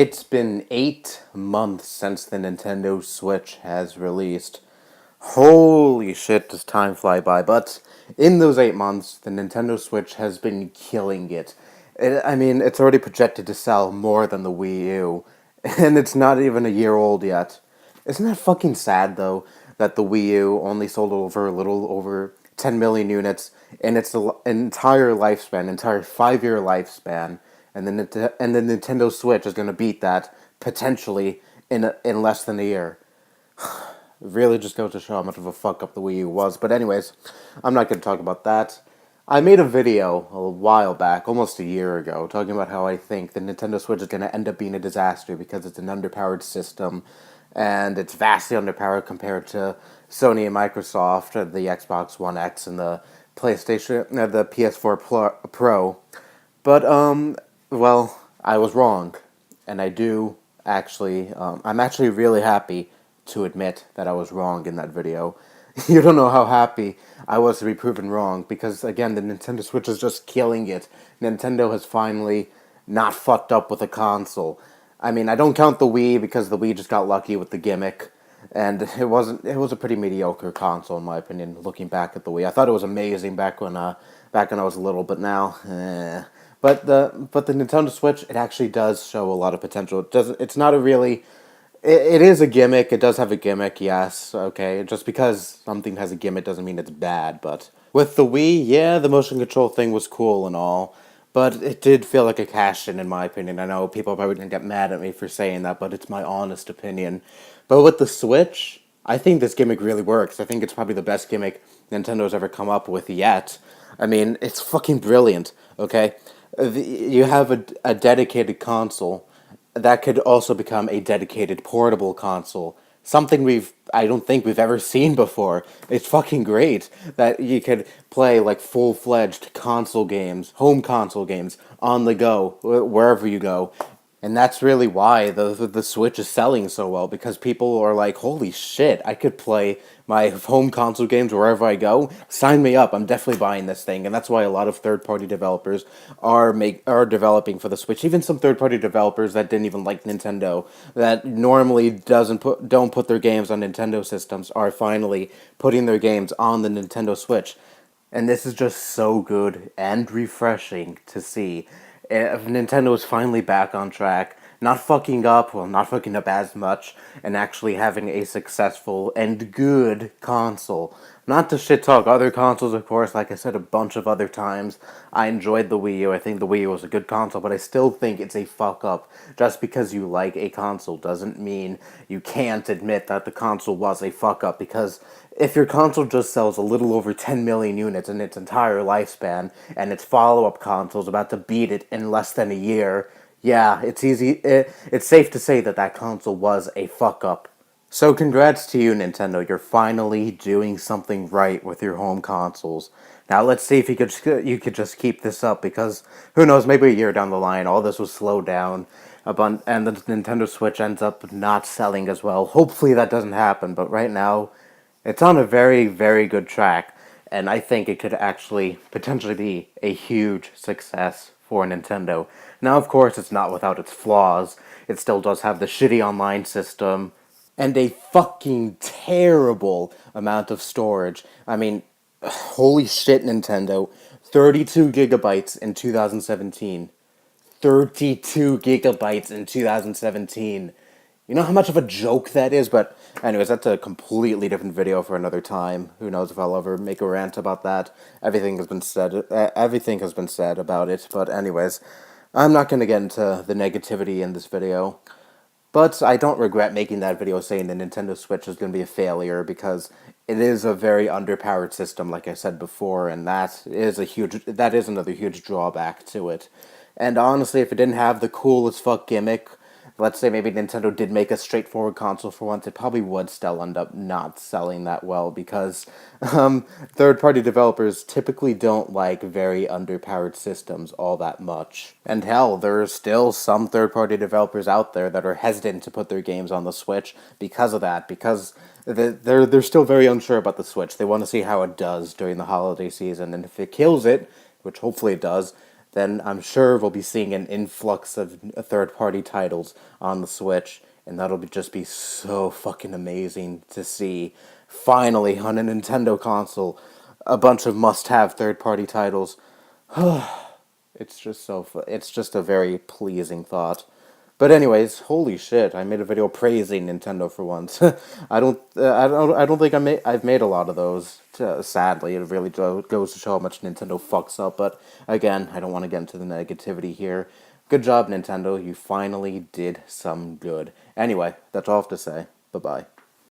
It's been 8 months since the Nintendo Switch has released. Holy shit, does time fly by. But in those 8 months, the Nintendo Switch has been killing it. It's already projected to sell more than the Wii U. And it's not even a year old yet. Isn't that fucking sad, though, that the Wii U only sold over a little over 10 million units in its entire lifespan, entire 5-year lifespan, and the Nintendo Switch is going to beat that potentially in less than a year. Really just goes to show how much of a fuck up the Wii U was. But anyways, I'm not going to talk about that. I made a video a while back, almost a year ago, talking about how I think the Nintendo Switch is going to end up being a disaster because it's an underpowered system, and it's vastly underpowered compared to Sony and Microsoft, the Xbox One X, and the the PS4 Pro. But well, I was wrong, and I'm actually really happy to admit that I was wrong in that video. You don't know how happy I was to be proven wrong, because again, the Nintendo Switch is just killing it. Nintendo has finally not fucked up with a console. I don't count the Wii because the Wii just got lucky with the gimmick, and it was a pretty mediocre console in my opinion. Looking back at the Wii, I thought it was amazing back when I was little, but now, But the Nintendo Switch, it actually does show a lot of potential. It's not a really. It is a gimmick. It does have a gimmick, yes. Okay, just because something has a gimmick doesn't mean it's bad. But with the Wii, yeah, the motion control thing was cool and all, but it did feel like a cash in my opinion. I know people are probably gonna get mad at me for saying that, but it's my honest opinion. But with the Switch, I think this gimmick really works. I think it's probably the best gimmick Nintendo's ever come up with yet. It's fucking brilliant. Okay, you have a dedicated console that could also become a dedicated portable console. Something I don't think we've ever seen before. It's fucking great that you could play like full-fledged console games, home console games, on the go, wherever you go. And that's really why the Switch is selling so well, because people are like, holy shit, I could play my home console games wherever I go. Sign me up. I'm definitely buying this thing. And that's why a lot of third-party developers are developing for the Switch. Even some third-party developers that didn't even like Nintendo, that normally don't put their games on Nintendo systems, are finally putting their games on the Nintendo Switch. And this is just so good and refreshing to see. Nintendo is finally back on track, not fucking up as much, and actually having a successful and good console. Not to shit talk other consoles, of course, like I said a bunch of other times. I enjoyed the Wii U. I think the Wii U was a good console, but I still think it's a fuck up. Just because you like a console doesn't mean you can't admit that the console was a fuck up, because if your console just sells a little over 10 million units in its entire lifespan, and its follow-up console's about to beat it in less than a year, yeah, it's safe to say that that console was a fuck-up. So congrats to you, Nintendo. You're finally doing something right with your home consoles. Now let's see if you could just keep this up, because who knows, maybe a year down the line, all this will slow down, and the Nintendo Switch ends up not selling as well. Hopefully that doesn't happen, but right now, it's on a very, very good track, and I think it could actually potentially be a huge success for Nintendo. Now, of course, it's not without its flaws. It still does have the shitty online system and a fucking terrible amount of storage. Holy shit, Nintendo. 32 gigabytes in 2017. 32 gigabytes in 2017. You know how much of a joke that is? But anyways, that's a completely different video for another time. Who knows if I'll ever make a rant about that. Everything has been said. Everything has been said about it. But anyways, I'm not going to get into the negativity in this video. But I don't regret making that video saying the Nintendo Switch is going to be a failure, because it is a very underpowered system, like I said before, and that is another huge drawback to it. And honestly, if it didn't have the cool as fuck gimmick, let's say maybe Nintendo did make a straightforward console for once, it probably would still end up not selling that well, because third-party developers typically don't like very underpowered systems all that much. And hell, there are still some third-party developers out there that are hesitant to put their games on the Switch because of that, because they're still very unsure about the Switch. They want to see how it does during the holiday season, and if it kills it, which hopefully it does, then I'm sure we'll be seeing an influx of third-party titles on the Switch, and that'll just be so fucking amazing to see. Finally, on a Nintendo console, a bunch of must-have third-party titles. It's just it's just a very pleasing thought. But anyways, holy shit! I made a video praising Nintendo for once. I don't think I've made a lot of those. Sadly, it really goes to show how much Nintendo fucks up. But again, I don't want to get into the negativity here. Good job, Nintendo. You finally did some good. Anyway, that's all I have to say. Bye bye.